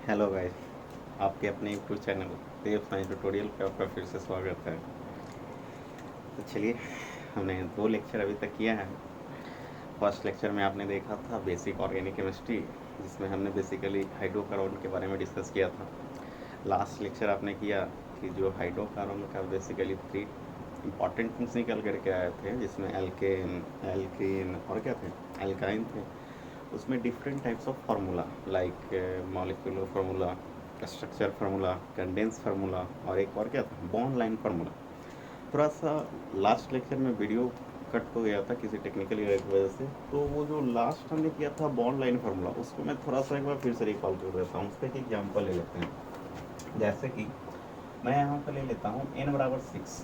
Hello guys, आपके अपने YouTube channel देव science tutorial पे आपका फिर से स्वागत है। तो चलिए, हमने 2 लेक्चर अभी तक किया है। फर्स्ट लेक्चर में आपने देखा था बेसिक ऑर्गेनिक केमिस्ट्री, जिसमें हमने बेसिकली हाइड्रोकार्बन के बारे में डिस्कस किया था। लास्ट लेक्चर आपने किया कि जो हाइड्रोकार्बन का बेसिकली 3 इंपॉर्टेंट थिंग्स निकल करके आए थे, जिसमें एल्केन, एल्कीन और क्या थे, एल्काइन थे। उसमें different types of formula like molecular formula, structure formula, condense formula और एक और क्या था, बॉन्ड लाइन फार्मूला। थोड़ा सा लास्ट लेक्चर में वीडियो कट हो गया था किसी टेक्निकल एरर की वजह से, तो वो जो लास्ट हमने किया था बॉन्ड लाइन फार्मूला, उसको मैं थोड़ा सा एक बार फिर से रिकॉल कर देता हूँ। उस पर एक एग्जाम्पल ले लेते हैं। जैसे कि मैं यहाँ पर ले लेता हूँ n=6।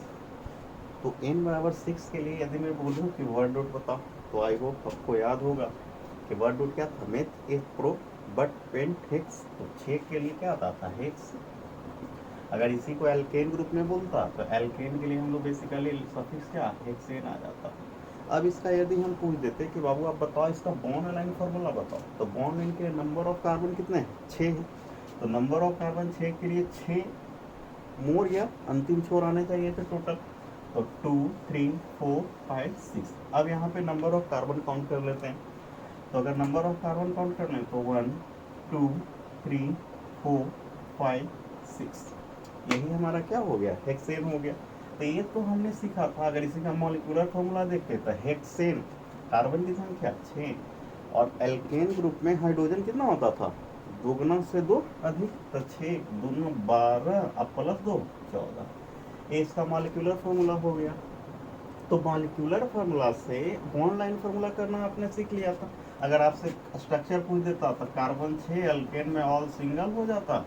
तो n=6 के लिए यदि मैं बोलूँ कि वर्ड रूट बताओ, तो आई होप आपको याद होगा कि वर्ड रूट क्या था, मेथ एक प्रो बट पेंट हेक्स। तो 6 के लिए क्या आता था, हेक्स। अगर इसी को एल्केन ग्रुप में बोलता तो एल्केन के लिए हम लोग बेसिकली सफिक्स क्या, हेक्सेन आ जाता। अब इसका यदि हम पूछ देते कि बाबू आप बताओ इसका बॉन्ड लाइन फार्मूला बताओ, तो बॉन्ड लाइन के नंबर ऑफ कार्बन कितने हैं, 6 है। तो नंबर ऑफ कार्बन 6 के लिए 6 मोर या अंतिम छोर आने चाहिए थे टोटल। तो 2 3 4 5 6। अब यहाँ पे नंबर ऑफ कार्बन काउंट कर लेते हैं। तो अगर नंबर ऑफ कार्बन काउंट कर लें तो 1 2 3 4 5 6, यही हमारा क्या हो गया, हेक्सेन हो गया। तो ये तो हमने सीखा था। अगर इसी का मॉलिक्यूलर फॉर्मूला देखते तो हेक्सेन, कार्बन की संख्या 6, और एल्केन ग्रुप में हाइड्रोजन कितना होता था, दोगुना से 2 अधिक। तो 6 दूना 12 अब प्लस 2 14, ये इसका मॉलिक्यूलर फॉर्मूला हो गया। तो मॉलिक्यूलर फार्मूला से बॉन्ड लाइन फार्मूला करना आपने सीख लिया था। अगर आपसे स्ट्रक्चर पूछ देता तो कार्बन 6 अल्केन में ऑल सिंगल हो जाता,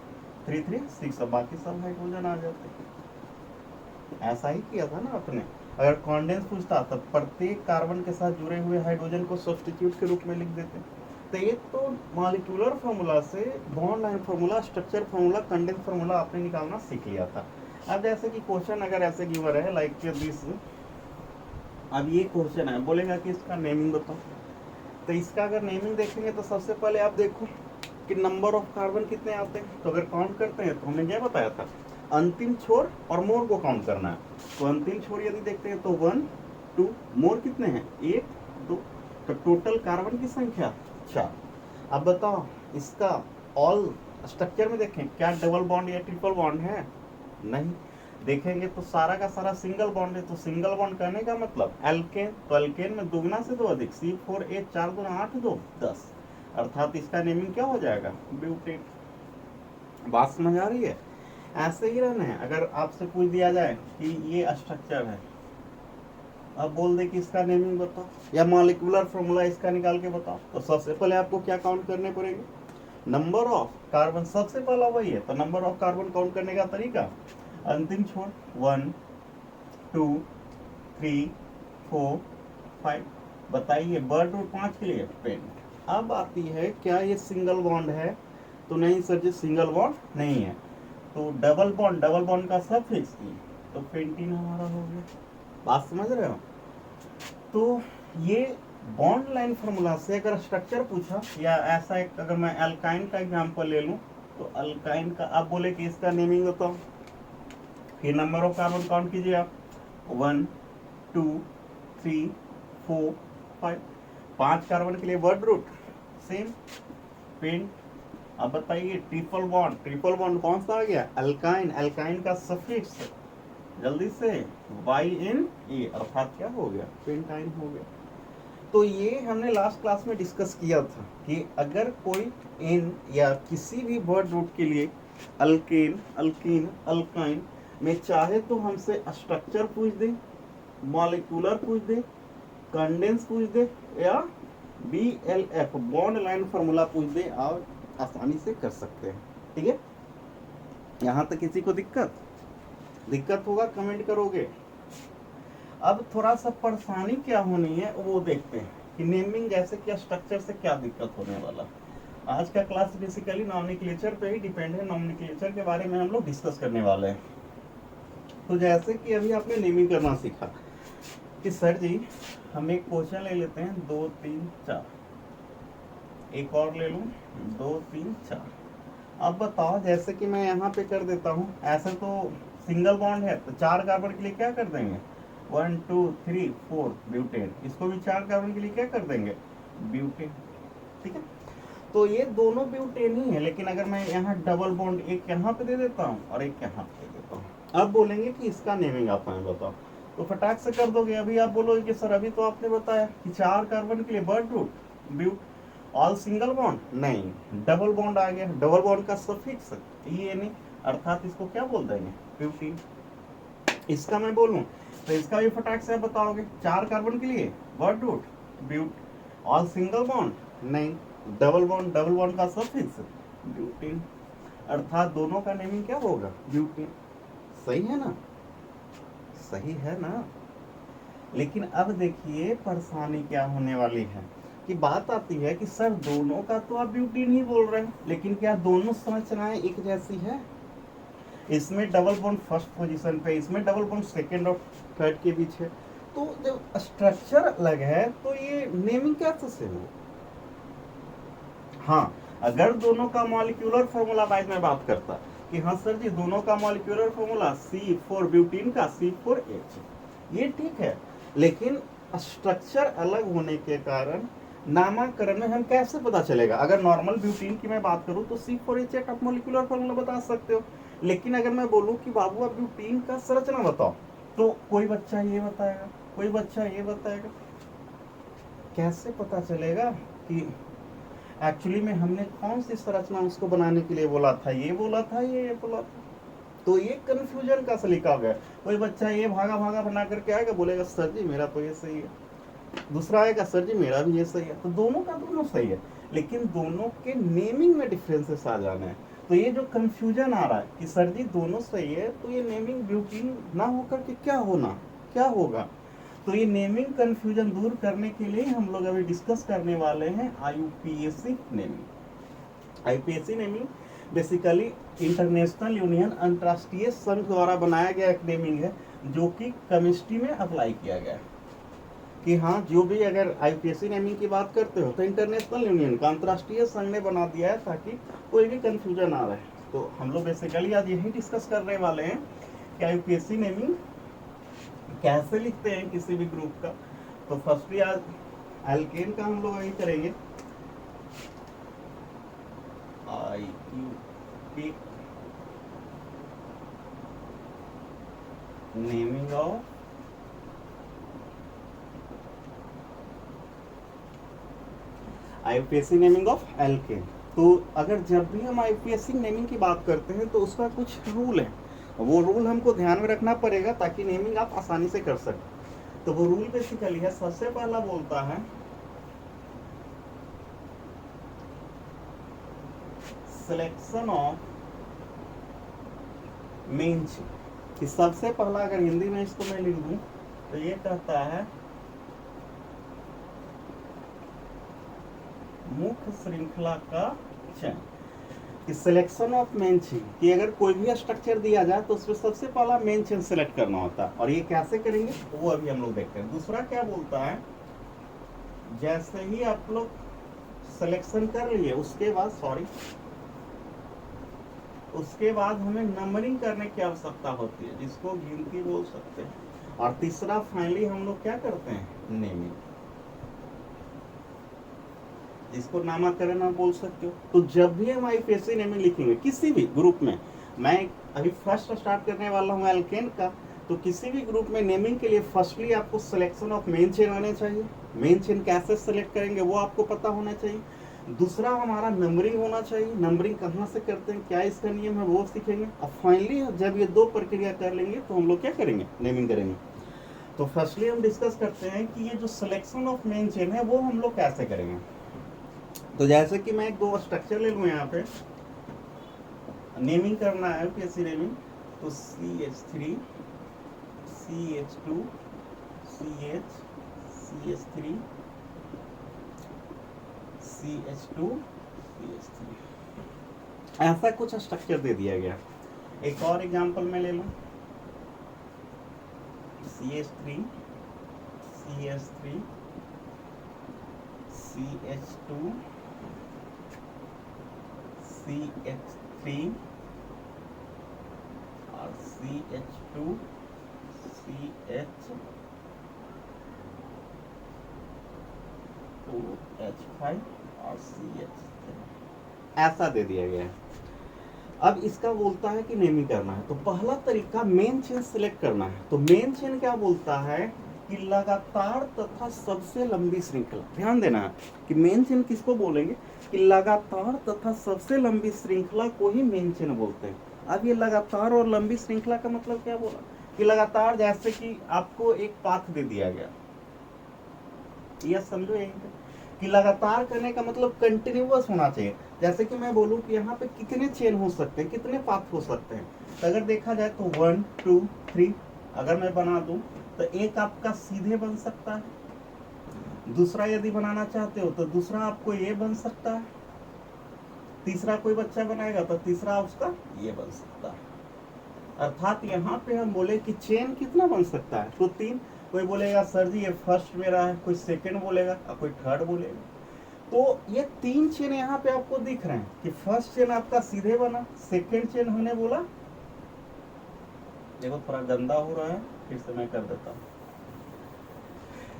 3 3 6, और बाकी सब हाइड्रोजन आ जाते। ऐसा ही किया था ना आपने। अगर कॉन्डेंस पूछता तो प्रत्येक कार्बन के साथ जुड़े हुए हाइड्रोजन को सब्स्टिट्यूट के रूप में लिख देते। तो ये तो मॉलिक्यूलर फार्मूला से bond line formula, structure formula, condense formula आपने निकालना सीख लिया था। अब जैसे कि क्वेश्चन अगर ऐसे गिवन है लाइक दिस, अब ये क्वेश्चन है, बोलेगा कि इसका नेमिंग बताओ। तो इसका अगर नेमिंग देखेंगे तो सबसे पहले आप देखो कि नंबर ऑफ कार्बन कितने आते हैं। तो अगर काउंट करते हैं तो हमने क्या बताया था, अंतिम छोर और मोर को काउंट करना है। तो अंतिम छोर यदि देखते हैं तो 1 2, मोर कितने हैं, 1 2। तो टोटल कार्बन की संख्या 4। अब बताओ इसका ऑल स्ट्रक्चर में देखें क्या डबल बॉन्ड या ट्रिपल बॉन्ड है, नहीं। देखेंगे तो सारा का सारा सिंगल बॉन्ड है। तो सिंगल बॉन्ड कहने का मतलब एल्केन, तो एल्केन में दुगना से 2 अधिक, C4H 4 2 8 2 10, अर्थात इसका नेमिंग क्या हो जाएगा, ब्यूटेन। बात समझ आ रही है। ऐसे ही रहना है। अगर आपसे पूछ दिया जाए कि ये स्ट्रक्चर है, अब बोल दे कि इसका नेमिंग बताओ या मॉलिक्यूलर फॉर्मूला इसका निकाल के बताओ, तो सबसे पहले आपको क्या काउंट करने पड़ेंगे, नंबर ऑफ कार्बन। सबसे पहला वही है। तो नंबर ऑफ कार्बन काउंट करने का तरीका, अंतिम छोर 1 2 3 4 5। बताइए बर्ड रूट 5 के लिए पेंट। अब आती है क्या ये सिंगल बॉन्ड है, तो नहीं सर जी सिंगल बॉन्ड नहीं है। तो डबल बॉन्ड, डबल बॉन्ड का सफिक्स ई, तो पेंटीन हमारा हो गया। बात समझ रहे हो। तो ये बॉन्ड लाइन फार्मूला से अगर स्ट्रक्चर पूछा, या ऐसा एक अगर मैं अल्काइन का एग्जांपल ले लूं, तो अल्काइन का आप बोले कि इसका नेमिंग बताओ, फिर नंबर ऑफ कार्बन काउंट कीजिए आप, 1 2 3 4 5। 5 कार्बन के लिए वर्ड रूट सेम पेंट। अब बताइए ट्रिपल बॉन्ड, ट्रिपल बॉन्ड कौन सा आ गया, अल्काइन, अल्काइन का सफिक्स जल्दी से YN, अर्थात क्या हो गया, पेंटाइन हो गया। तो ये हमने लास्ट क्लास में डिस्कस किया था कि अगर कोई इन या किसी भी वर्ड रूट के लिए अल्केन, अल्कीन, अल्काइन में चाहे तो हमसे स्ट्रक्चर पूछ दे, मॉलिक्यूलर पूछ दे, कंडेंस पूछ दे, या BLF बॉन्ड लाइन फार्मूला पूछ दे, और आसानी से कर सकते हैं। ठीक है, यहाँ तक किसी को दिक्कत होगा कमेंट करोगे। अब थोड़ा सा परेशानी क्या होनी है वो देखते हैं कि नेमिंग जैसे क्या स्ट्रक्चर से क्या दिक्कत होने वाला। आज का क्लास बेसिकली नॉमेनक्लेचर पे ही डिपेंड है। नॉमेनक्लेचर के बारे में हम लोग डिस्कस करने वाले हैं। तो जैसे कि अभी आपने नेमिंग करना सीखा कि सर जी हम एक क्वेश्चन ले लेते हैं 2 3 4, एक और ले लूं 2 3 4। अब बताओ, जैसे कि मैं यहाँ पे कर देता हूँ, ऐसे तो सिंगल बॉन्ड है तो 4 कार्बन के लिए क्या कर देंगे, 1 2 3 4 ब्यूटेन। इसको भी 4 कार्बन के लिए क्या कर देंगे, ब्यूटेन। ठीक है, तो ये दोनों ब्यूटेन ही है, लेकिन अगर मैं यहाँ डबल बॉन्ड एक यहाँ पे दे देता हूँ और एक यहाँ पे दे देता हूँ, अब बोलेंगे कि इसका नेमिंग आप हमें बताओ, तो फटाक से कर दोगे। अभी आप बोलोगे कि सर अभी तो आपने बताया कि 4 कार्बन के लिए word root but, all single bond नहीं, डबल बॉन्ड आ गया, डबल बॉन्ड का सफिक्स ये नहीं, अर्थात इसको क्या बोल देंगे, ब्यूटीन। इसका मैं बोलूं तो इसका भी फटाक से बताओगे, 4 कार्बन के लिए word root but, all single bond नहीं, डबल बॉन्ड का सफिक्स ब्यूटीन, अर्थात दोनों का नेमिंग क्या होगा, ब्यूटीन। सही है ना, सही है ना। लेकिन अब देखिए परेशानी क्या होने वाली है, कि बात आती है कि सर दोनों का तो आप ब्यूटीन ही बोल रहे हैं, लेकिन क्या दोनों संरचनाएं एक जैसी है, इसमें डबल बॉन्ड फर्स्ट पोजीशन पे, इसमें डबल बॉन्ड सेकंड और थर्ड के बीच है, तो जब स्ट्रक्चर अलग है तो ये नेमिंग कैसे से हो। हाँ, अगर दोनों का मॉलिक्यूलर फॉर्मूला वाइज में बात करता कि हाँ सर जी दोनों का मॉलिक्यूलर फॉर्मूला C4 ब्यूटीन का C4H, ये ठीक है, लेकिन स्ट्रक्चर अलग होने के कारण नामकरण में हम कैसे पता चलेगा। अगर नॉर्मल ब्यूटीन की मैं बात करूं तो C4H आप मॉलिक्यूलर फॉर्मूला बता सकते हो, लेकिन अगर मैं बोलूं कि बाबू आप ब्यूटीन का संरचना बताओ, तो कोई बच्चा ये बताएगा, कोई बच्चा ये बताएगा, कैसे पता चलेगा कि एक्चुअली में हमने कौन सी संरचना उसको बनाने के लिए बोला था, ये बोला था, ये बोला था। तो ये कंफ्यूजन का सलीका हो गया। कोई बच्चा ये भागा भागा बना करके आएगा, बोलेगा सर जी मेरा तो ये सही है, दूसरा आएगा सर जी मेरा भी ये सही है, तो दोनों का दोनों सही है, लेकिन दोनों के नेमिंग में डिफरेंसेस आ जाने हैं। तो ये जो कंफ्यूजन आ रहा है कि सर जी दोनों सही है, तो ये नेमिंग ब्यूटीन ना होकर के क्या होना, क्या होगा। तो ये नेमिंग कंफ्यूजन दूर करने के लिए हम लोग अभी डिस्कस करने वाले हैं IUPAC naming. IUPAC naming basically international union अंतर्राष्ट्रीय संघ द्वारा बनाया गया एक नेमिंग है, जो कि केमिस्ट्री में अप्लाई किया गया है। कि हाँ, जो भी अगर IUPAC नेमिंग की बात करते हो तो इंटरनेशनल यूनियन का अंतर्राष्ट्रीय संघ ने बना दिया है, ताकि कोई भी कंफ्यूजन आ रहा है। तो हम लोग बेसिकली आज यही डिस्कस करने वाले हैं कि IUPAC नेमिंग कैसे लिखते हैं किसी भी ग्रुप का। तो फर्स्टली आज एल्केन का हम लोग अभी करेंगे, IUPAC naming of IUPAC naming of alkene. तो अगर जब भी हम IUPAC नेमिंग की बात करते हैं तो उसका कुछ रूल है, वो रूल हमको ध्यान में रखना पड़ेगा ताकि नेमिंग आप आसानी से कर सकें। तो वो रूल बेसिकली है, सबसे पहला बोलता है सिलेक्शन ऑफ मेन चेन, कि सबसे पहला अगर हिंदी में इसको मैं लिख दूं तो ये कहता है मुख्य श्रृंखला का चयन, कि सिलेक्शन ऑफ मेन चेन, कि अगर कोई भी स्ट्रक्चर दिया जाए तो उसमें सबसे पहला मेन चेन सिलेक्ट करना होता है, और ये कैसे करेंगे वो अभी हम लोग देखते हैं। दूसरा क्या बोलता है, जैसे ही आप लोग सिलेक्शन कर लिए उसके बाद हमें नंबरिंग करने की आवश्यकता होती है, जिसको गिनती बोल सकते हैं। और तीसरा फाइनली हम लोग क्या करते हैं, नेमिंग, इसको नामकरण आप बोल सकते हो। तो जब भी हम IUPAC नेमिंग लिखेंगे किसी भी ग्रुप में, मैं अभी फर्स्ट स्टार्ट करने वाला हूँ एल्केन का, तो किसी भी ग्रुप में नेमिंग के लिए फर्स्टली आपको सिलेक्शन ऑफ मेन चेन आने चाहिए, मेन चेन कैसे सेलेक्ट करेंगे वो आपको पता होना चाहिए। दूसरा हमारा नंबरिंग होना चाहिए, नंबरिंग कहाँ से करते हैं, क्या इसका नियम है वो सीखेंगे। अब फाइनली जब ये दो प्रक्रिया कर लेंगे तो हम लोग क्या करेंगे, नेमिंग करेंगे। तो फर्स्टली हम डिस्कस करते हैं कि ये जो सिलेक्शन ऑफ मेन चेन है वो हम लोग कैसे करेंगे। तो जैसे कि मैं एक दो स्ट्रक्चर ले लूँ यहाँ पे, नेमिंग करना है IUPAC नेमिंग, तो CH3 CH2 CH CH3 CH2 CH3, ऐसा कुछ स्ट्रक्चर दे दिया गया। एक और एग्जांपल मैं ले लूं, CH3 CH3 CH2 CH3 और CH2 CH2H5 और CH3 ऐसा दे दिया गया है। अब इसका बोलता है कि नेमिंग करना है। तो पहला तरीका मेन चेन सिलेक्ट करना है। तो मेन चेन क्या बोलता है कि लगातार तथा सबसे लंबी श्रृंखला। ध्यान देना कि मेन चेन किसको बोलेंगे कि लगातार तथा सबसे लंबी श्रृंखला को ही मेन चेन बोलते हैं। अब ये लगातार और लंबी श्रृंखला का मतलब क्या बोला कि लगातार, जैसे कि आपको एक पाथ दे दिया गया, यह समझो यहीं पे कि लगातार करने का मतलब कंटिन्यूअस होना चाहिए। जैसे कि मैं बोलूं कि यहाँ पे कितने चेन हो सकते हैं, कितने पाथ हो सकते हैं। तो अगर देखा जाए तो 1 2 3 अगर मैं बना दूं तो एक आपका सीधे बन सकता है, दूसरा यदि बनाना चाहते हो तो दूसरा आपको ये बन सकता है, तीसरा कोई बच्चा बनाएगा तो तीसरा उसका ये बन सकता है। अर्थात यहाँ पे हम बोले कि चेन कितना बन सकता है, तो 3। कोई बोलेगा सर जी ये फर्स्ट मेरा है, कोई सेकंड बोलेगा और कोई थर्ड बोलेगा। तो ये 3 चेन यहाँ पे आपको दिख रहे हैं कि फर्स्ट चेन आपका सीधे बना, सेकंड चेन हमने बोला, देखो थोड़ा गंदा हो रहा है, फिर से मैं कर देता हूँ।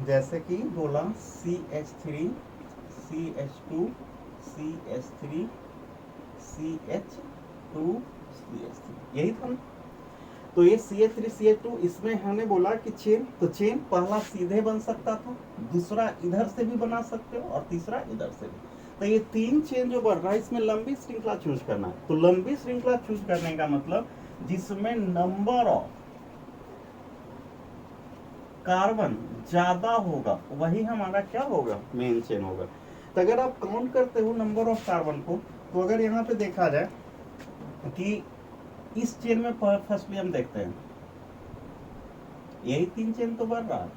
जैसे कि बोला CH3 CH2 CH3 CH2 CH3, यही था ना। तो ये CH3 CH2 इसमें हमने बोला कि चेन, तो चेन पहला सीधे बन सकता था, दूसरा इधर से भी बना सकते हो और तीसरा इधर से भी। तो ये 3 चेन जो बढ़ रहा है इसमें लंबी श्रृंखला चूज करना है। तो लंबी श्रृंखला चूज करने का मतलब जिसमें नंबर ऑफ कार्बन ज्यादा होगा वही हमारा क्या होगा, मेन चेन होगा। तो अगर आप काउंट करते हो नंबर ऑफ कार्बन को, तो अगर यहाँ पे देखा जाए कि इस चेन में फर्स्टली हम देखते हैं यही 3 चेन तो बढ़ रहा है।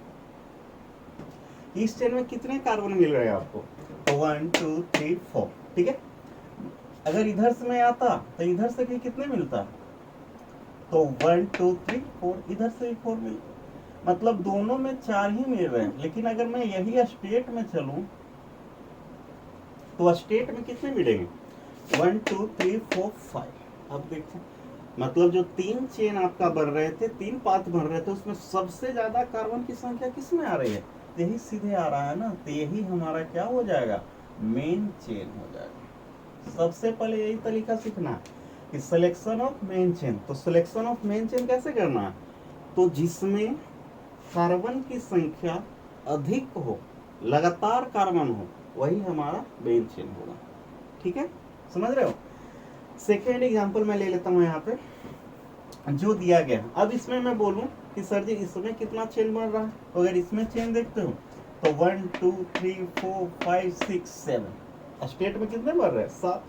इस चेन में कितने कार्बन मिल रहे हैं आपको, तो 1 2 3 4, ठीक है। अगर इधर से मैं आता तो इधर से भी कितने मिलता, तो 1 2 3 4, इधर से भी 4 मिलता, मतलब दोनों में 4 ही मिल रहे हैं। लेकिन अगर मैं यही स्टेट में चलूं तो स्टेट में कितने मिलेंगे, 1 2 3 4 5। अब देखो मतलब जो 3 चेन आपका बन रहे थे, 3 पाथ बन रहे थे, उसमें सबसे ज्यादा कार्बन की संख्या किसमें आ रही है, यही सीधे आ रहा है ना। तो यही हमारा क्या हो जाएगा, मेन चेन हो जाएगा। सबसे पहले यही तरीका सीखना है कि सिलेक्शन ऑफ मेन चेन। तो सिलेक्शन ऑफ मेन चेन कैसे करना है, तो जिसमें कार्बन की संख्या अधिक हो, लगातार कार्बन हो, वही हमारा मेन चेन होगा। ठीक है, समझ रहे हो। सेकेंड एग्जांपल मैं ले लेता हूं यहाँ पे जो दिया गया। अब इसमें मैं बोलूं कि सर जी इसमें कितना चेन बन रहा है, तो अगर इसमें चेन देखते हो तो 1 2 3 4 5 6 7, स्टेट में कितने बन रहे हैं, 7।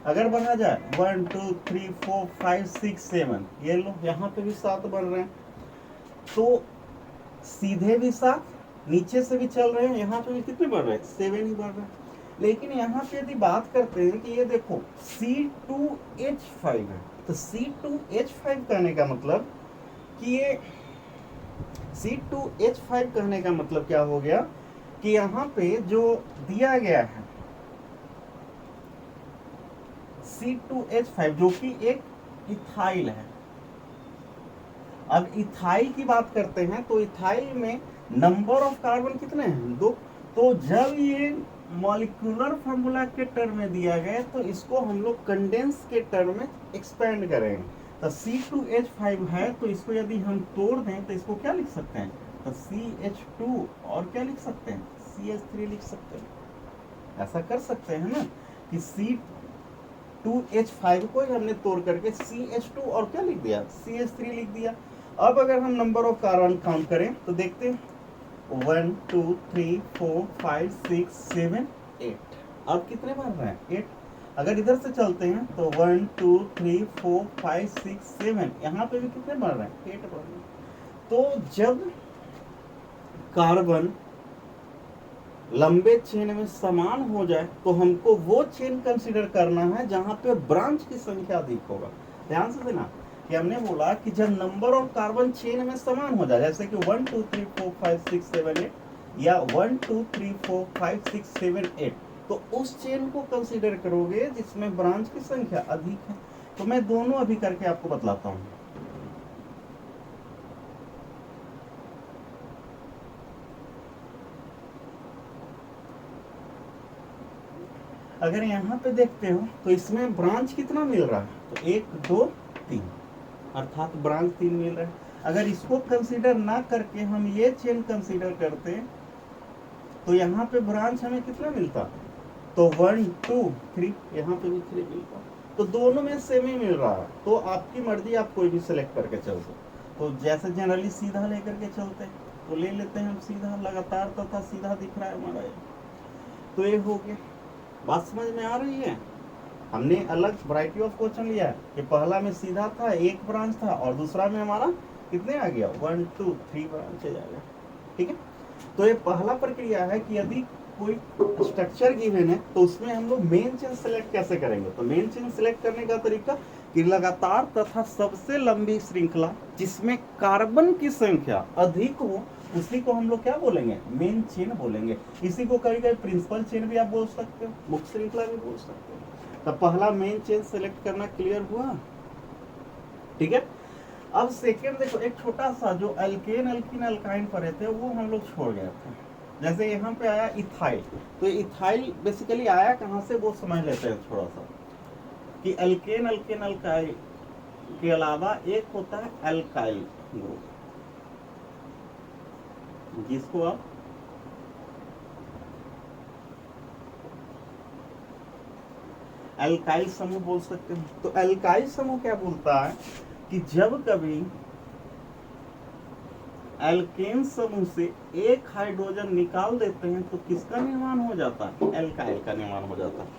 अगर बना जाए 1 2 3 4 5 6 7, ये लो यहाँ पे भी 7 बन रहे हैं। तो सीधे भी 7, नीचे से भी चल रहे हैं, यहाँ पे भी कितने बढ़ रहे हैं, 7 ही बढ़ रहे हैं। लेकिन यहाँ पे यदि बात करते हैं कि ये देखो C2H5 है, तो C2H5 कहने का मतलब कि ये C2H5 कहने का मतलब क्या हो गया कि यहाँ पे जो दिया गया है C2H5 जो कि एक इथाइल है। अब इथाइल की बात करते हैं तो इथाइल में नंबर ऑफ कार्बन कितने हैं, 2। तो जब ये मॉलिक्यूलर फार्मूला के टर्म में दिया गया तो इसको हम लोग कंडेंस के टर्म में एक्सपेंड करेंगे। तो C2H5 है, तो इसको यदि हम तोड़ दें तो इसको क्या लिख सकते हैं, तो CH2 और क्या लिख सकते हैं, CH3 लिख सकते हैं। ऐसा कर सकते हैं ना कि C2H5 को हमने तोड़ करके CH2 और क्या लिख दिया, CH3 लिख दिया। अब अगर हम नंबर ऑफ कार्बन काउंट करें तो देखते हैं 1 2 3 4 5 6 7 8। अब कितने बन रहे हैं, 8। अगर इधर से चलते हैं तो 1 2 3 4 5 6 7, यहाँ पे भी कितने बन रहे हैं, 8 बन रहे हैं। तो जब कार्बन लंबे चेन में समान हो जाए तो हमको वो चेन कंसीडर करना है जहां पे ब्रांच की संख्या अधिक होगा। ध्यान से देना कि हमने बोला कि जब नंबर ऑफ कार्बन चेन में समान हो जाए, जैसे कि 1 2 3 4 5 6 7 8 या 1 2 3 4 5 6 7 8, तो उस चेन को कंसीडर करोगे जिसमें ब्रांच की संख्या अधिक है। तो मैं दोनों अभी करके आपको बतलाता हूं। अगर यहाँ पे देखते हो तो इसमें ब्रांच कितना मिल रहा है, तो 1 2 3, अर्थात ब्रांच 3 मिल रहा है। अगर इसको कंसीडर ना करके हम ये चेन कंसीडर करते तो यहाँ पे ब्रांच हमें कितना मिलता, तो 1 2 3, यहाँ पे भी 3 मिलता। तो दोनों में सेम ही मिल रहा है। तो आपकी मर्जी, आप कोई भी सिलेक्ट करके चल सकते। तो जैसे जनरली सीधा लेकर के चलते हैं तो ले लेते हैं हम सीधा, लगातार तथा सीधा दिख रहा है हमारा ये। तो ये हो गया। बात समझ में आ रही है। हमने अलग वैरायटी ऑफ क्वेश्चन लिया है कि पहला में सीधा था, एक ब्रांच था, और दूसरा में हमारा कितने आ गया, 1 2 3 ब्रांच आ जाएगा। ठीक है। तो ये पहला प्रक्रिया है कि यदि कोई स्ट्रक्चर गिवन है तो उसमें हम लोग मेन चेन सेलेक्ट कैसे करेंगे। तो मेन चेन सेलेक्ट करने का तरीका कि लगातार तथा सबसे लंबी श्रृंखला जिसमें कार्बन की संख्या अधिक हो, उसी को हम लोग क्या बोलेंगे, मेन चेन बोलेंगे। इसी को कभी कभी प्रिंसिपल चेन भी आप बोल सकते हो, मुख्य श्रृंखला भी बोल सकते हो। तो पहला मेन चेन सेलेक्ट करना क्लियर हुआ। ठीक है। अब सेकेंड देखो, एक छोटा सा जो अल्केन अल्किन अल्काइन पर रहते हैं वो हम लोग छोड़ गए थे। जैसे यहाँ पे आया इथाइल, तो इथाइल बेसिकली आया कहाँ से वो समझ लेते हैं थोड़ा सा, कि अल्केन अल्किन अल्काइल के अलावा एक होता है अल्काइल ग्रुप, जिसको आप अल्काइल समूह बोल सकते हैं। तो अल्काइल समूह क्या बोलता है कि जब कभी एल्केन समूह से एक हाइड्रोजन निकाल देते हैं तो किसका निर्माण हो जाता है, एल्काइल का निर्माण हो जाता है।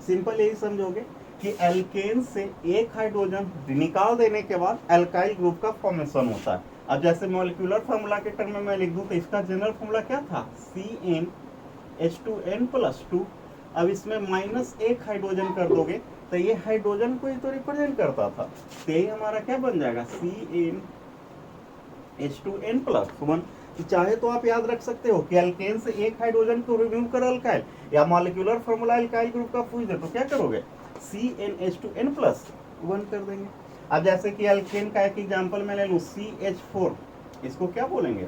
सिंपल यही समझोगे कि एल्केन से एक हाइड्रोजन निकाल देने के बाद एल्काइल ग्रुप का फॉर्मेशन होता है। अब जैसे मॉलिक्यूलर फॉर्मूला के टर्म में मैं लिख दूं तो इसका जनरल फॉर्मूला क्या था, CnH2n+2। अब इसमें -1 हाइड्रोजन कर दोगे तो ये हाइड्रोजन को ही तो रिप्रेजेंट करता था, तो यही हमारा क्या बन जाएगा, CnH2n+1। तो चाहे तो आप याद रख सकते हो कि एल्केन से एक हाइड्रोजन को रिमूव कर अल्काइल, या मॉलिक्यूलर फॉर्मूला अल्काइल ग्रुप का पूछ दे तो क्या करोगे, CnH2n+1 कर देंगे। अब जैसे कि एल्केन का एक एग्जांपल मैं ले लूं, CH4, इसको क्या बोलेंगे,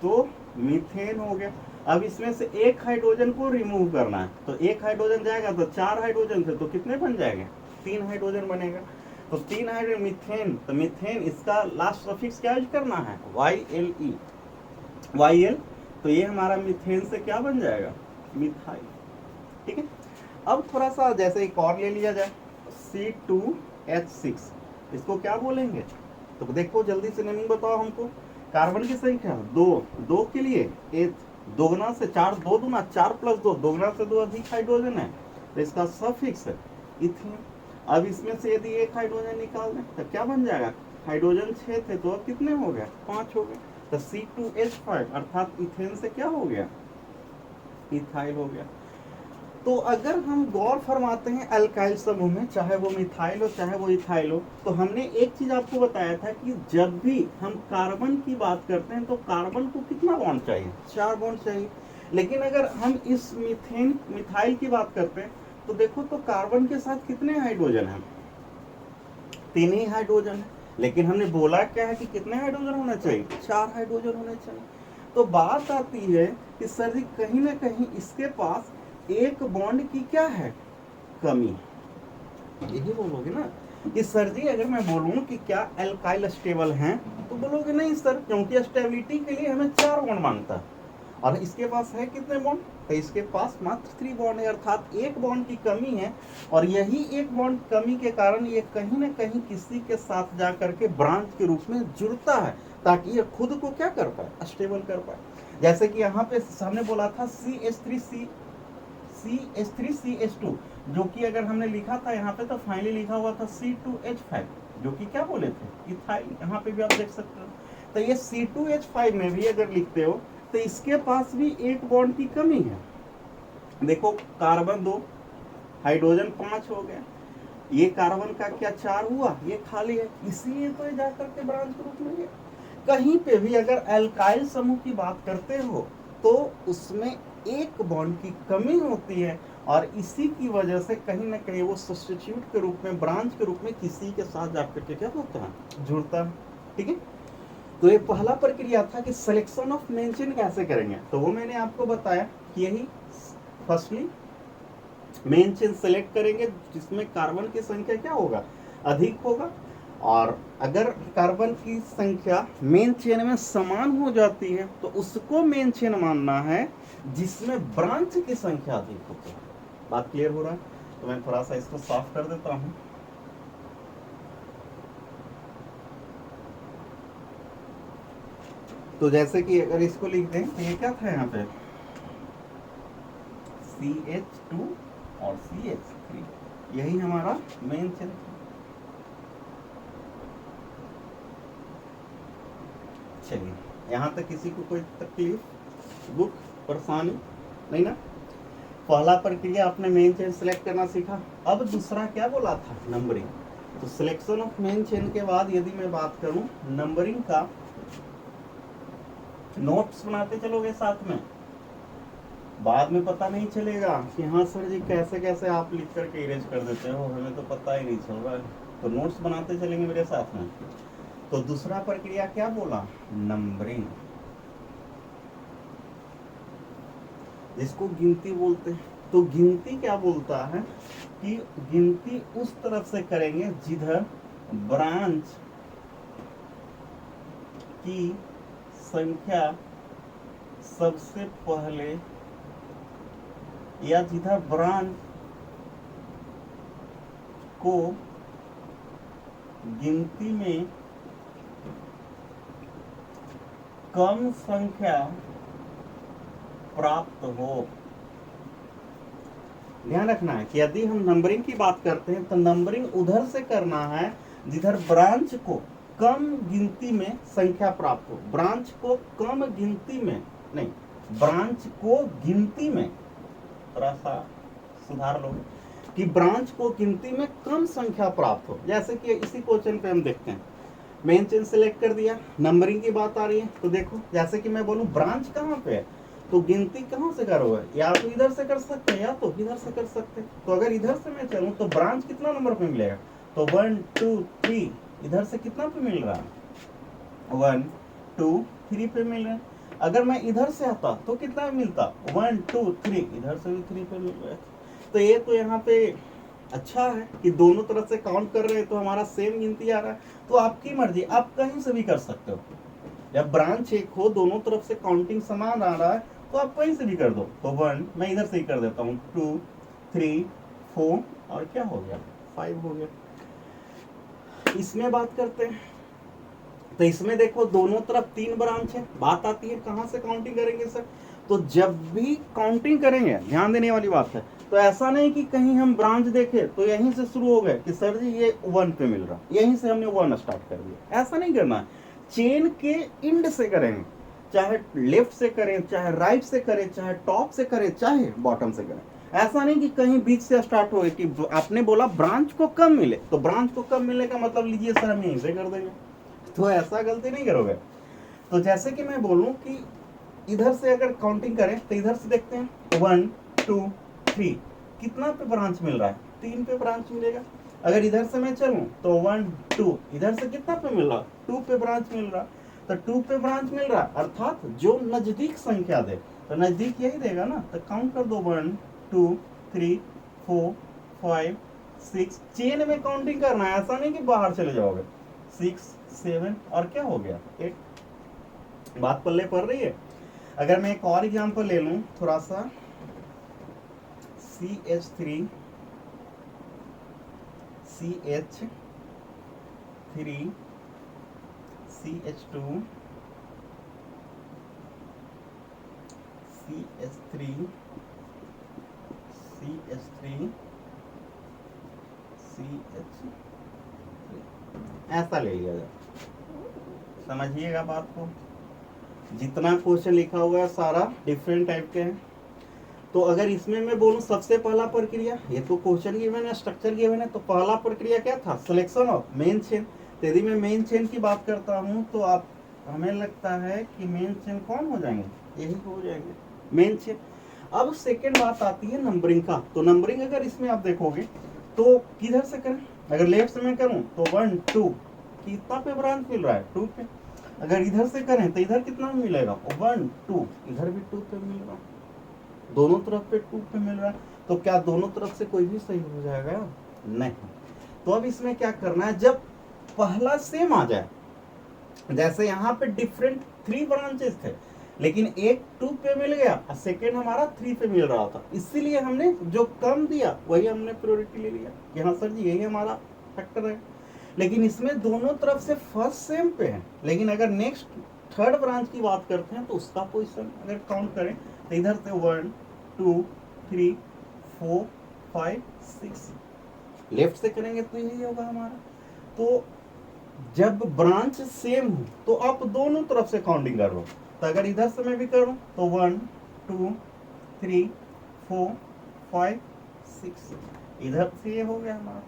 तो मीथेन हो गया। अब इसमें से एक हाइड्रोजन को रिमूव करना है, तो एक हाइड्रोजन जाएगा तो 4 हाइड्रोजन थे, तो कितने बन जाएंगे, 3 हाइड्रोजन बनेगा। तो 3 हाइड्रोजन मीथेन, तो मीथेन इसका लास्ट सफिक्स क्या यूज करना है, YLE, YL, तो ये हमारा मीथेन से क्या बन जाएगा, मिथाइल। ठीक है। अब थोड़ा सा जैसे एक और ले लिया जाए, C2H6, इसको क्या बोलेंगे, तो देखो जल्दी से नेमिंग बताओ हमको। कार्बन की संख्या 2, 2 के लिए एक, दोगुना से 4, 2 दूना 4 + 2, दोगुना से 2 अधिक हाइड्रोजन है, तो इसका सफिक्स है इथेन। अब इसमें से यदि एक हाइड्रोजन निकाल दें तो क्या बन जाएगा, हाइड्रोजन 6 थे तो अब कितने हो गए, 5 हो गए, तो C2H5 अर्थात इथेन से क्या हो गया, इथाइल हो गया। तो अगर हम गौर फरमाते हैं अल्काइल समूह में, चाहे वो मिथाइल हो चाहे वो इथाइल हो, तो हमने एक चीज आपको बताया था कि जब भी हम कार्बन की बात करते हैं तो कार्बन को कितना बॉन्ड चाहिए, 4 बॉन्ड चाहिए। लेकिन अगर हम इस मिथाइल की बात करते हैं तो देखो तो कार्बन के साथ कितने हाइड्रोजन हैं, 3 ही हाइड्रोजन है। लेकिन हमने बोला क्या है कि कितने हाइड्रोजन होना चाहिए, 4 हाइड्रोजन होने चाहिए। तो बात आती है कि सर जी कहीं ना कहीं इसके पास एक बॉन्ड की क्या है, कमी। यही बोलोगे ना कि सर जी अगर मैं बोलूं कि क्या एल्काइल स्टेबल हैं, तो बोलोगे नहीं सर, क्योंकि स्टेबिलिटी के लिए हमें 4 बॉन्ड मांगता है, और इसके पास है कितने बॉन्ड, तो इसके पास मात्र 3 बॉन्ड है, अर्थात एक बॉन्ड की कमी है। और यही एक बॉन्ड कमी के कारण ये कहीं ना कहीं किसी के साथ जाकर के ब्रांच के रूप में जुड़ता है, ताकि ये खुद को क्या कर पाए, स्टेबल कर पाए। जैसे कि यहाँ पे सामने बोला था CH3CH2, जो कि अगर हमने लिखा था यहाँ पे तो फाइनली लिखा हुआ था C2H5, जो कि क्या बोले थे, इथाइल। यहाँ पे भी आप देख सकते हो। तो ये C2H5 में भी अगर लिखते हो तो इसके पास भी एक बॉन्ड की कमी है। देखो कार्बन 2, हाइड्रोजन 5 हो गया, ये कार्बन का क्या 4 हुआ, ये खाली है, इसीलिए तो ये जाकर के ब्रांच के रूप में गया। कहीं पे भी अगर एल्काइल समूह की बात करते हो तो उसमें एक बॉन्ड की कमी होती है और इसी की वजह से कहीं ना कहीं वो सब्स्टिट्यूट के रूप में, ब्रांच के रूप में किसी के साथ जाकर के क्या होता है, जुड़ता है। ठीक है, तो ये पहला प्रक्रिया था कि सिलेक्शन ऑफ मेन चेन कैसे करेंगे, तो वो मैंने आपको बताया कि यही फर्स्टली मेन चेन सेलेक्ट करेंगे जिसमें कार्बन की संख्या क्या होगा, अधिक होगा, और अगर कार्बन की संख्या मेन चेन में समान हो जाती है तो उसको मेन चेन मानना है जिसमें ब्रांच की संख्या अधिक होती है। बात क्लियर हो रहा है? तो मैं थोड़ा सा इसको साफ कर देता हूं। तो जैसे कि अगर इसको लिख दें तो ये क्या था यहाँ पे, CH2 और CH3, यही हमारा मेन चेन। चलिए, यहाँ तक किसी को कोई तकलीफ, दुख, परेशानी नहीं ना? पहला प्रक्रिया आपने मेन चेन सेलेक्ट करना सीखा। अब दूसरा क्या बोला था, नंबरिंग। तो सिलेक्शन ऑफ मेन चेन के बाद यदि मैं बात करूं नंबरिंग का, नोट्स बनाते चलोगे साथ में, बाद में पता नहीं चलेगा कि हाँ सर जी कैसे कैसे आप लिख करके इरेज कर देते हो, हमें तो पता ही नहीं चल रहा है। तो नोट्स बनाते चलेंगे मेरे साथ में। तो दूसरा प्रक्रिया क्या बोला, नंबरिंग, जिसको गिनती बोलते हैं। तो गिनती क्या बोलता है कि गिनती उस तरफ से करेंगे जिधर ब्रांच की संख्या सबसे पहले, या जिधर ब्रांच को गिनती में कम संख्या प्राप्त हो। ध्यान रखना है कि यदि हम नंबरिंग की बात करते हैं तो नंबरिंग उधर से करना है जिधर ब्रांच को कम गिनती में संख्या प्राप्त हो। ब्रांच को कम गिनती में नहीं, ब्रांच को गिनती में, थोड़ा सा सुधार लो, कि ब्रांच को गिनती में कम संख्या प्राप्त हो। जैसे कि इसी क्वेश्चन पे हम देखते हैं, मेन चेन सेलेक्ट कर दिया, नंबरिंग की बात आ रही है, तो देखो जैसे कि मैं बोलूं ब्रांच कहाँ पे है, तो गिनती कहाँ से करोगे, या तो इधर से कर सकते हैं या तो इधर से कर सकते हैं। तो अगर इधर से मैं चलूं तो ब्रांच कितना नंबर पे मिलेगा, तो 1 2 3, इधर से कितना पे मिल रहा है, 1 2 3 पे मिल रहा है। अगर मैं इधर से आता तो कितना मिलता, 1 2 3, इधर से भी 3 पे मिल रहा है। तो ये तो यहाँ पे अच्छा है कि दोनों तरफ से काउंट कर रहे हैं तो हमारा सेम गिनती आ रहा है। तो आपकी मर्जी, आप कहीं से भी कर सकते हो। जब ब्रांच एक हो, दोनों तरफ से काउंटिंग समान आ रहा है, तो आप कहीं से भी कर दो। तो 1 मैं इधर से ही कर देता हूँ, 2 3 4 और क्या हो गया, 5 हो गया। इसमें बात करते हैं, तो इसमें देखो दोनों तरफ 3 ब्रांच है। बात आती है कहाँ से काउंटिंग करेंगे सर, तो जब भी काउंटिंग करेंगे, ध्यान देने वाली बात है, तो ऐसा नहीं कि कहीं हम ब्रांच देखे तो यहीं से शुरू हो गए कि सर जी ये 1 पे मिल रहा, यहीं से हमने 1 स्टार्ट कर दिया। ऐसा नहीं करना है, चेन के इंड से करेंगे, चाहे लेफ्ट से करें, चाहे राइट से करें, चाहे टॉप से करें, चाहे बॉटम से करें। ऐसा नहीं कि कहीं बीच से स्टार्ट हो, कि आपने बोला ब्रांच को कम मिले, तो ब्रांच को कम मिलने का मतलब लीजिए सर हम यहीं से कर देंगे, तो ऐसा गलती नहीं करोगे। तो जैसे कि मैं बोलूं कि इधर से अगर काउंटिंग करें तो इधर से देखते हैं 1 2 3, कितना पे ब्रांच मिल रहा है, 3 पे ब्रांच मिलेगा। अगर इधर से मैं चलूं तो 1 2, इधर से कितना पे मिल रहा, 2 पे ब्रांच मिल रहा, तो 2 पे ब्रांच मिल रहा, अर्थात जो नजदीक संख्या दे, तो नजदीक यही देगा ना। तो काउंट कर दो, 1 2 3 4 5 6, चेन में काउंटिंग करना है, ऐसा नहीं कि बाहर चले जाओगे। 6 7 और क्या हो गया, 8। बात पल्ले पड़ रही है। अगर मैं एक और एग्जांपल ले लूं थोड़ा सा, CH3 CH3 CH2 CH3 CH3 CH3, ऐसा ले लिया जाए। समझिएगा बात को, जितना क्वेश्चन लिखा हुआ है सारा डिफरेंट टाइप के हैं। तो अगर इसमें मैं बोलूं सबसे पहला प्रक्रिया, ये तो क्वेश्चन गिवन है, स्ट्रक्चर गिवन है, तो पहला प्रक्रिया क्या था, सिलेक्शन ऑफ मेन चेन। यदि मैं मेन चेन की बात करता हूं तो हमें लगता है कि मेन चेन कौन हो जाएंगे, यही हो जाएंगे मेन चेन। अब सेकेंड बात आती है नंबरिंग का। तो नंबरिंग अगर इसमें आप देखोगे तो किधर से करें, अगर लेफ्ट से मैं करूं तो 1 2 कितना पे ब्रांच मिल रहा है 2 पे। अगर इधर से करें तो इधर कितना मिलेगा 1 2, इधर भी 2 पे मिल रहा, दोनों तरफ पे 2 पे मिल रहा है। तो क्या दोनों तरफ से कोई भी सही हो जाएगा? नहीं। तो अब इसमें क्या करना है, जब पहला सेम आ जाए, जैसे यहाँ पे डिफरेंट 3 ब्रांचेस थे लेकिन एक 2 पे मिल गया और सेकेंड हमारा 3 पे मिल रहा था, इसीलिए हमने जो कम दिया वही हमने प्रायोरिटी ले लिया कि हाँ सर जी यही हमारा फैक्टर है। लेकिन इसमें दोनों तरफ से फर्स्ट सेम पे है, लेकिन अगर नेक्स्ट थर्ड ब्रांच की बात करते हैं तो उसका पोजीशन अगर काउंट करें तो इधर से 1 2 3 4 5 6, लेफ्ट से करेंगे तो यही होगा हमारा। तो जब ब्रांच सेम हो तो आप दोनों तरफ से काउंटिंग कर लो। तो अगर इधर से मैं भी करूं तो 1 2 3 4 5 6, इधर से ये हो गया हमारा।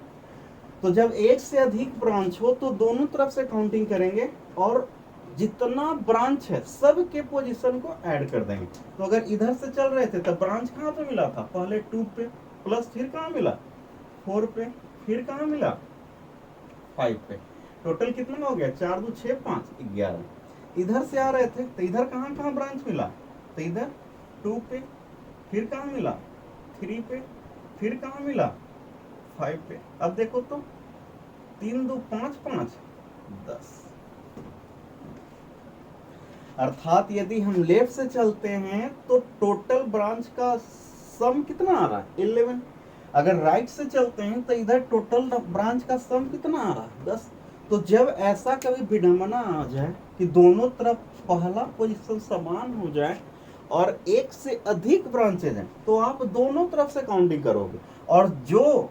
तो जब एक से अधिक ब्रांच हो तो दोनों तरफ से काउंटिंग करेंगे और जितना ब्रांच है सब के पोजीशन को ऐड कर देंगे। तो अगर इधर से चल रहे थे तब ब्रांच कहाँ पे मिला था, पहले 2 पे, प्लस फिर कहाँ मिला 4 पे, फिर कहाँ मिला 5 पे, टोटल कितना हो गया 4 2 6 5 11। इधर से आ रहे थे तो इधर कहाँ कहाँ ब्रांच मिला, तो इधर 2 पे, फिर कहाँ मिला 3 पे, फिर कहाँ मिला 5 पे। अब देखो तो 3 2 5 5 10, अर्थात यदि हम लेफ्ट से चलते हैं तो टोटल ब्रांच का सम कितना आ रहा है 11। अगर राइट से चलते हैं तो इधर टोटल ब्रांच का सम कितना आ रहा है 10। तो जब ऐसा कभी विडंबना आ जाए कि दोनों तरफ पहला पोजीशन समान हो जाए और एक से अधिक ब्रांचेज हैं तो आप दोनों तरफ से काउंटिंग करोगे और जो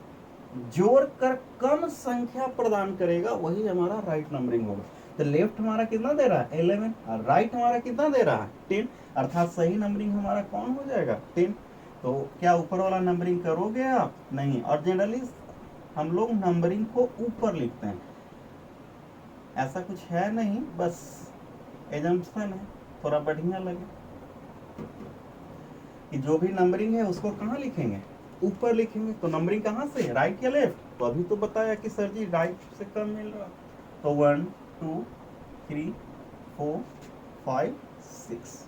जोड़ कर कम संख्या प्रदान करेगा वही हमारा राइट नंबरिंग होगा। तो लेफ्ट हमारा कितना दे रहा है 11 और राइट हमारा कितना दे रहा है 10, अर्थात सही नंबरिंग हमारा कौन हो जाएगा 10। तो क्या ऊपर वाला नंबरिंग करोगे आप? नहीं। और जनरली हम लोग नंबरिंग को ऊपर लिखते हैं, ऐसा कुछ है नहीं, बस एजम्पशन है, थोड़ा बढ़िया लगे कि जो भी नंबरिंग है उसको कहाँ लिखेंगे ऊपर लिखेंगे। तो नंबरिंग कहाँ से, राइट या लेफ्ट? तो अभी तो बताया कि सर जी राइट से कम मिल रहा। तो 1 2 3 4 5 6,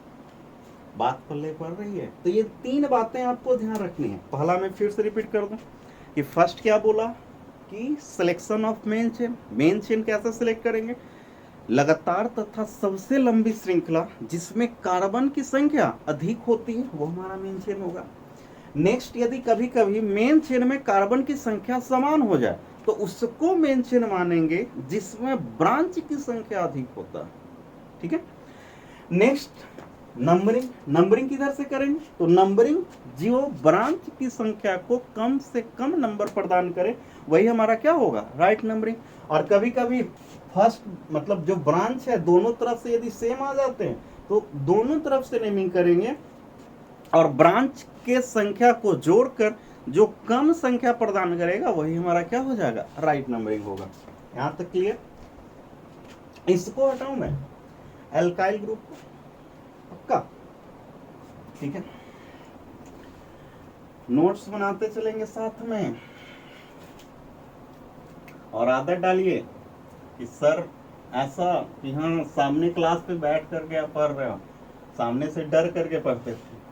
बात पल्ले पड़ रही है। तो ये 3 बातें आपको ध्यान रखनी है। पहला मैं फिर से रिपीट कर दूं कि फर्स्ट क्या बोला कि selection of main chain. Main chain कैसे सिलेक्ट करेंगे, लगातार तथा सबसे लंबी श्रृंखला जिसमें कार्बन की संख्या अधिक होती है वो हमारा मेन चेन होगा। नेक्स्ट, यदि कभी कभी मेन चेन में कार्बन की संख्या समान हो जाए तो उसको मेन चेन मानेंगे जिसमें ब्रांच की संख्या अधिक होता है। ठीक है। नेक्स्ट नंबरिंग, नंबरिंग किधर से करेंगे, तो नंबरिंग जो ब्रांच की संख्या को कम से कम नंबर प्रदान करे वही हमारा क्या होगा राइट नंबरिंग। और कभी कभी फर्स्ट मतलब जो ब्रांच है दोनों तरफ से यदि सेम आ जाते हैं तो दोनों तरफ से नेमिंग करेंगे और ब्रांच के संख्या को जोड़कर जो कम संख्या प्रदान करेगा वही हमारा क्या हो जाएगा राइट नंबरिंग होगा। यहां तक क्लियर? इसको हटाऊं मैं एल्काइल ग्रुप को, पक्का? ठीक है, नोट्स बनाते चलेंगे साथ में और आदत डालिए कि सर ऐसा कि हाँ सामने क्लास पे बैठ करके आप पढ़ रहे हो, सामने से डर करके पढ़ते थे,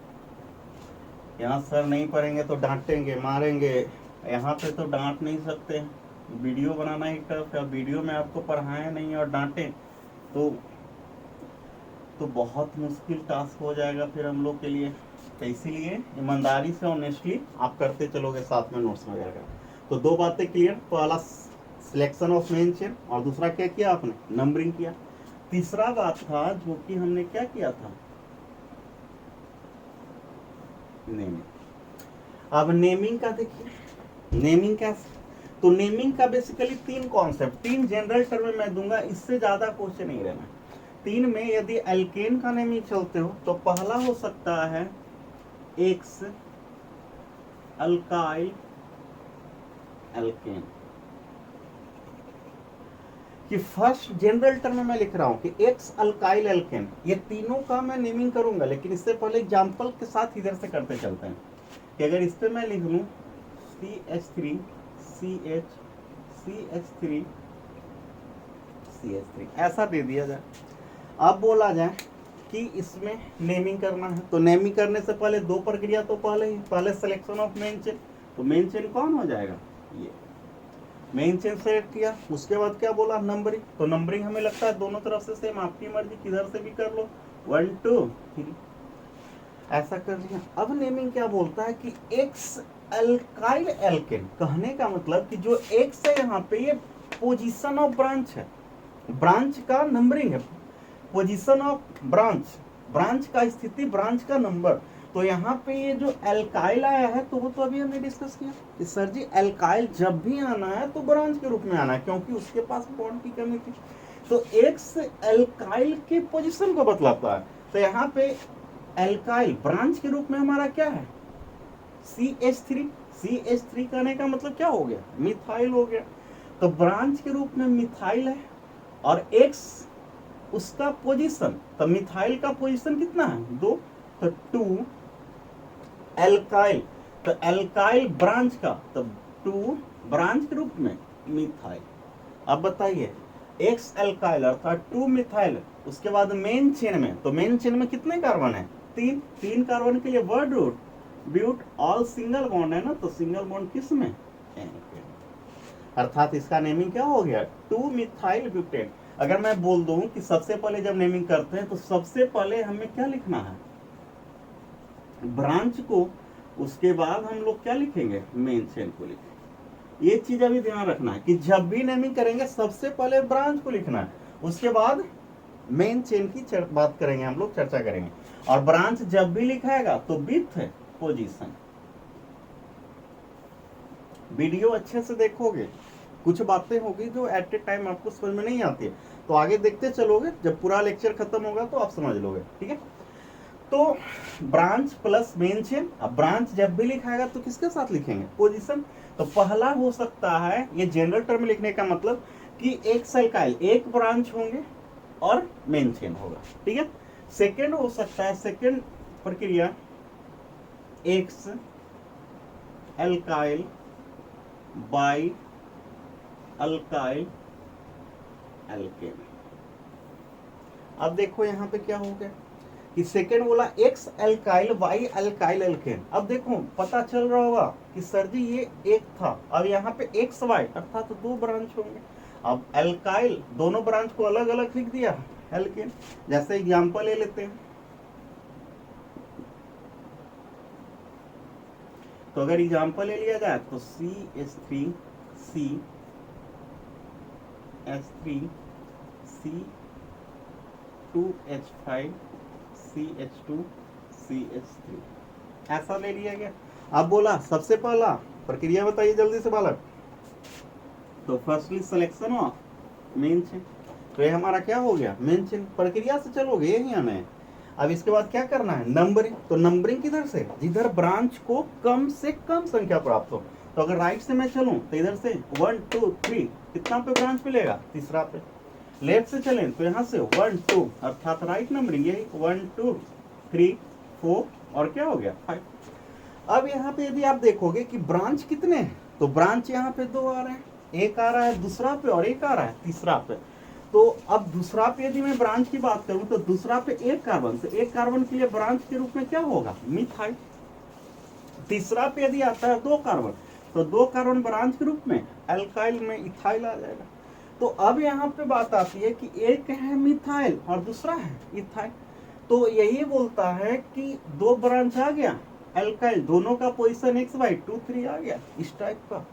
यहाँ सर नहीं पढ़ेंगे तो डांटेंगे मारेंगे, यहाँ पे तो डांट नहीं सकते, वीडियो बनाना ही टफ है, वीडियो में आपको पढ़ाएं नहीं और डांटें तो बहुत मुश्किल टास्क हो जाएगा फिर हम लोग के लिए। तो इसीलिए ईमानदारी से ऑनेस्टली आप करते चलोगे साथ में नोट्स वगैरह का। तो 2 बातें क्लियर, पहला सिलेक्शन ऑफ मेन चेन और दूसरा क्या किया आपने नंबरिंग किया। तीसरा बात था जो कि हमने क्या किया था नेमिंग। अब नेमिंग का देखिए, नेमिंग कैसे, तो नेमिंग का बेसिकली 3 कॉन्सेप्ट, 3 जनरल टर्म मैं दूंगा, इससे ज्यादा क्वेश्चन नहीं रहना। 3 में यदि एल्केन का नेमिंग चलते हो तो पहला हो सकता है एक्स अल्काइल एल्केन, कि फर्स्ट जनरल टर्म में मैं लिख रहा हूं कि एक्स अल्काइल एल्केन, ये तीनों का मैं नेमिंग करूंगा, लेकिन इससे पहले एग्जांपल के साथ इधर से करते चलते हैं कि अगर इस पे मैं लिख लूं CH3 CH CH3 CH3 ऐसा दे दिया जाए, अब बोला जाए कि इसमें नेमिंग करना है, तो नेमिंग करने से पहले दो प्रक्रिया तो पहले सिलेक्शन ऑफ मेन चेन, तो मेन चेन कौन हो जाएगा, ये मेन चेन सेलेक्ट किया, उसके बाद क्या बोला नंबरिंग, तो नंबरिंग हमें लगता है दोनों तरफ से सेम, आपकी मर्जी किधर से भी कर लो, 1 2 3 ऐसा कर लिया। अब नेमिंग क्या बोलता है कि एक्स अल्काइल एल्केन, कहने का मतलब कि जो एक्स है यहाँ पे ये पोजीशन ऑफ ब्रांच है, ब्रांच का नंबरिंग है, पोजीशन ऑफ ब्रांच, ब्रांच का स्थिति, ब्रांच का नंबर। तो यहाँ पे ये जो एल्काइल आया है तो वो तो अभी हमने डिस्कस किया कि सर जी एल्काइल जब भी आना है तो ब्रांच के रूप में आना है, क्योंकि उसके पास बॉन्ड की कमी थी। तो एक्स एल्काइल के पोजीशन को बतलाता है, तो यहाँ पे एल्काइल ब्रांच के रूप में हमारा क्या है CH3, CH3 कहने का मतलब क्या हो गया, मिथाइल हो गया। तो ब्रांच के रूप में मिथाइल है और X उसका पोजीशन, तो मिथाइल का पोजीशन कितना है 2, तो 2 एल्काइल, तो एल्काइल ब्रांच का, तो 2 ब्रांच के रूप में मिथाइल। अब बताइए X एल्काइल अर्थात 2 मिथाइल, उसके बाद मेन चेन में, तो मेन चेन में कितने कार्बन है 3 कार्बन के लिए word root but, all single bond है ना, तो सिंगल बॉन्ड किस में N पे, अर्थात इसका नेमिंग क्या हो गया 2 मिथाइल ब्यूटेन। अगर मैं बोल दूं कि सबसे पहले जब नेमिंग करते हैं तो सबसे पहले हमें क्या लिखना है ब्रांच को, उसके बाद हम लोग क्या लिखेंगे मेन चेन को लिखेंगे। ये चीज अभी ध्यान रखना है कि जब भी नेमिंग करेंगे सबसे पहले ब्रांच को लिखना है, उसके बाद मेन चेन की बात करेंगे, हम लोग चर्चा करेंगे। और ब्रांच जब भी लिखाएगा तो विथ पोजीशन। वीडियो अच्छे से देखोगे, कुछ बातें होगी जो एट ए टाइम आपको समझ में नहीं आती है, तो आगे देखते चलोगे, जब पूरा लेक्चर खत्म होगा तो आप समझ लोगे, ठीक है। तो ब्रांच प्लस मेन चेन, अब ब्रांच जब भी लिखाएगा तो किसके साथ लिखेंगे पोजीशन। तो पहला हो सकता है ये जनरल टर्म लिखने का मतलब कि एक एल्काइल एक ब्रांच होंगे और मेन चेन होगा, ठीक है। सेकेंड हो सकता है, सेकेंड प्रक्रिया X alkyl by alkyl alkane. अब देखो यहाँ पे क्या हो गया कि सेकेंड बोला X alkyl Y alkyl alkane. अब देखो पता चल रहा होगा कि सर जी ये एक था, अब यहाँ पे एक्स वाई अर्थात तो 2 ब्रांच होंगे। अब एल्काइल दोनों ब्रांच को अलग अलग लिख दिया एल्केन। जैसे एग्जांपल ले लेते हैं, तो अगर एग्जांपल ले लिया जाए तो CH3 C H3 C2H5 CH2 CH3 ऐसा ले लिया गया। अब बोला सबसे पहला प्रक्रिया बताइए जल्दी से बालक, तो firstly selection of main chain, तो ये हमारा क्या हो गया मेन चेन। प्रक्रिया से चलोगे यही आना है। अब इसके बाद क्या करना है नंबरिंग, तो नंबरिंग किधर से, जिधर ब्रांच को कम से कम संख्या प्राप्त हो। तो अगर राइट से मैं चलूं तो इधर से 1 2 3 कितना पे ब्रांच मिलेगा तीसरा पे। लेफ्ट से चलें तो यहाँ से 1 2 अर्थात राइट नंबरिंग यही 1 2 3 4 और क्या हो गया 5। अब यहाँ पे यदि आप देखोगे कि ब्रांच कितने हैं, तो ब्रांच यहाँ पे 2 आ रहे हैं, एक आ रहा है दूसरा पे और एक आ रहा है तीसरा पे। तो अब दूसरा पे यदि मैं ब्रांच की बात करूं तो दूसरा पे एक कार्बन से, एक कार्बन के लिए ब्रांच के रूप में क्या होगा मिथाइल। तीसरा पे यदि आता है 2 कार्बन, तो 2 कार्बन ब्रांच के रूप में एल्काइल में इथाइल आ जाएगा। तो अब यहाँ पे बात आती है कि एक है मिथाइल और दूसरा है इथाइल। तो यही बोलता है कि 2 ब्रांच आ गया एल्काइल, दोनों का पोजीशन XY 2 3 आ गया, इस टाइप का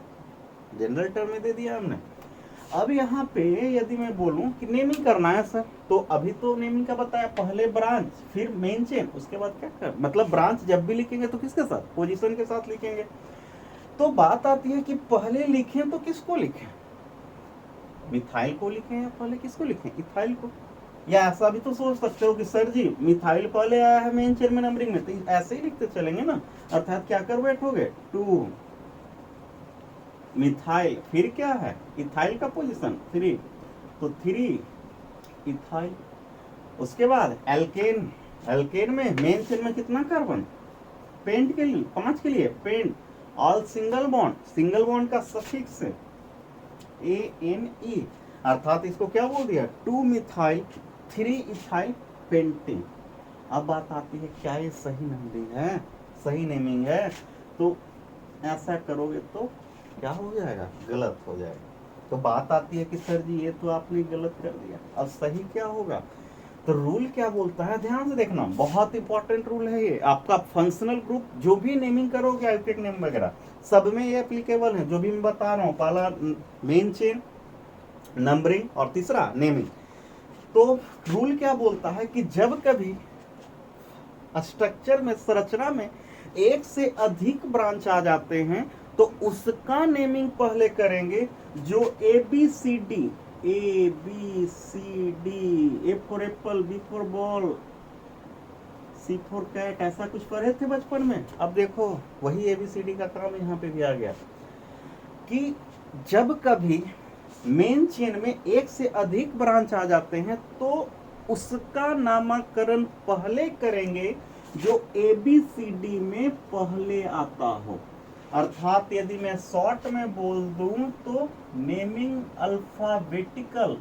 जनरल टर्म में दे दिया हमने। अब यहाँ पे यदि मैं बोलूं कि नेमिंग करना है सर, तो अभी तो नेमिंग का बताया, पहले ब्रांच फिर मेन चेन, उसके बाद क्या कर, मतलब ब्रांच जब भी लिखेंगे तो किसके साथ पोजीशन के साथ लिखेंगे। तो बात आती है कि पहले लिखें तो किसको लिखें, मिथाइल को लिखें या पहले किसको लिखें इथाइल को। या ऐसा भी तो सोच सकते हो कि सर जी मिथाइल पहले आया है मेन चेन में नंबरिंग में, तो ऐसे ही लिखते चलेंगे ना, अर्थात क्या कर बैठोगे 2 मिथाइल फिर क्या है इथाइल का पोजीशन 3 तो 3 इथाइल। उसके बाद एल्केन, एल्केन में मेन चेन में कितना कार्बन, पेंट के लिए 5 के लिए पेंट, ऑल सिंगल बॉन्ड का सफिक्स ANE, अर्थात इसको क्या बोल दिया, 2 मिथाइल 3 इथाइल पेंटेन। अब बात आती है क्या ये सही नेमिंग है, सही नेमिंग है? तो ऐसा करोगे तो क्या हो जाएगा, गलत हो जाएगा। तो बात आती है कि सर जी ये तो आपने गलत कर दिया, अब सही क्या होगा? तो रूल क्या बोलता है, ध्यान से देखना, बहुत इंपॉर्टेंट रूल है ये। आपका फंक्शनल ग्रुप जो भी नेमिंग करोगे आइटेक नेम वगैरह सब में ये एप्लीकेबल है, जो भी मैं बता रहा हूँ। पहला मेन चेन, नंबरिंग, और तीसरा नेमिंग। तो रूल क्या बोलता है कि जब कभी स्ट्रक्चर में, संरचना में एक से अधिक ब्रांच आ जाते हैं तो उसका नेमिंग पहले करेंगे। जो ABCD, A for apple, B for ball, C for cat, ऐसा कुछ पढ़े थे बचपन में। अब देखो वही ABCD का काम यहाँ पे भी आ गया कि जब कभी मेन चेन में एक से अधिक ब्रांच आ जाते हैं तो उसका नामकरण पहले करेंगे जो ABCD में पहले आता हो। अर्थात यदि मैं शॉर्ट में बोल दूं तो नेमिंग अल्फाबेटिकल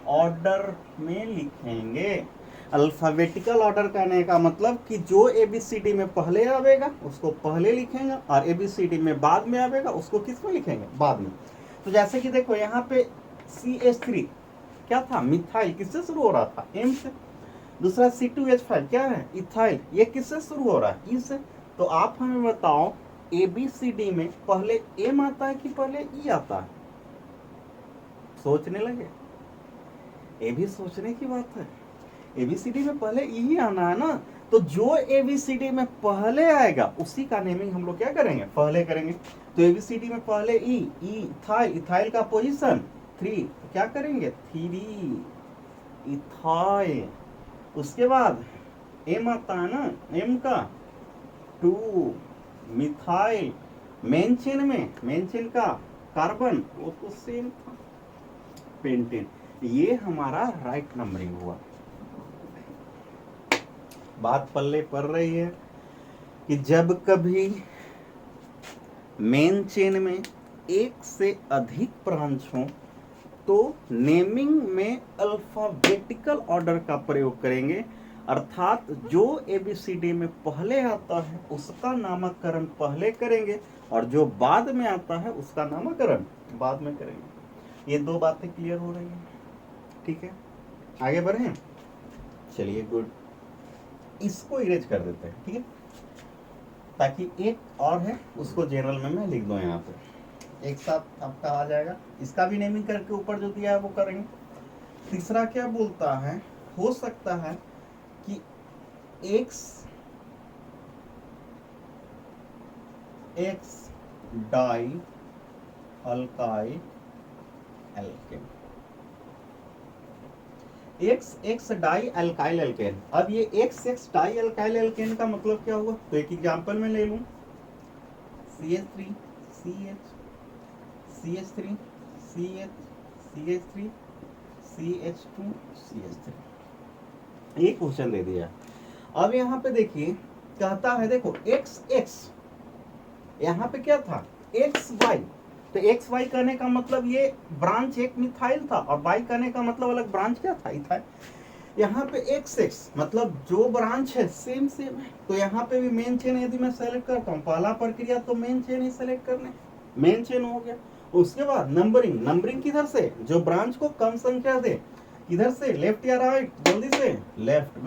ऑर्डर में लिखेंगे। अल्फाबेटिकल ऑर्डर कहने का मतलब कि जो ABCD में पहले आवेगा उसको पहले लिखेंगे और ABCD में बाद में आवेगा उसको किस में लिखेंगे, बाद में। तो जैसे कि देखो यहाँ पे CH3 क्या था, मिथाइल, किससे शुरू हो रहा था, M से। दूसरा C2H5 क्या है, इथाइल, ये किससे शुरू हो रहा है, E से। तो आप हमें बताओ ABCD में पहले M आता है कि पहले E आता है? सोचने लगे, ये भी सोचने की बात है। ABCD में पहले E ही आना है ना। तो जो ABCD में पहले आएगा उसी का नेमिंग हम लोग क्या करेंगे, पहले करेंगे। तो ABCD में पहले E इथाइल, इथाइल का पोजीशन 3, तो क्या करेंगे 3 इथाइल। उसके बाद M आता है ना, M का 2 मिथाइल। मेन चेन में, मेन चेन का कार्बन वो तो सेम था, पेंटेन। ये हमारा राइट नंबरिंग हुआ। बात पल्ले पड़ रही है कि जब कभी मेन चेन में एक से अधिक ब्रांच हो तो नेमिंग में अल्फाबेटिकल ऑर्डर का प्रयोग करेंगे। अर्थात जो ABCD में पहले आता है उसका नामकरण पहले करेंगे और जो बाद में आता है उसका नामकरण बाद में करेंगे। ये 2 बातें क्लियर हो रही हैं, ठीक है? आगे बढ़ें, चलिए गुड। इसको इरेज कर देते हैं, ठीक है, ताकि एक और है उसको जनरल में मैं लिख दूं यहाँ पे, एक साथ आपका आ जाएगा। इसका भी नेमिंग करके ऊपर जो दिया है वो करेंगे। तीसरा क्या बोलता है, हो सकता है कि X di alkyl alkane, X di alkyl alkane. अब ये X डाई अल्काइल एल्केन का मतलब क्या हुआ? तो एक एग्जांपल में ले लूं, CH3 CH, CH3 CH, CH3 CH2 CH3। एक क्वेश्चन दे दिया। अब यहाँ पे देखिए कहता है, देखो XX, यहाँ पे क्या था XY, तो XY करने का मतलब ये ब्रांच एक मिथाइल था और Y करने का मतलब अलग ब्रांच क्या था, इथाइल। यहाँ पे XX मतलब जो ब्रांच है सेम सेम है। तो यहाँ पे भी मेन चेन यदि मैं सेलेक्ट करता हूँ, पहला प्रक्रिया तो मेन चेन ही सेलेक्ट करने, मेन चेन हो गया। उसके बाद नंबरिंग, नंबरिंग किधर से, जो ब्रांच को कम संख्या दे, किधर से, लेफ्ट या राइट, जल्दी से लेफ्ट।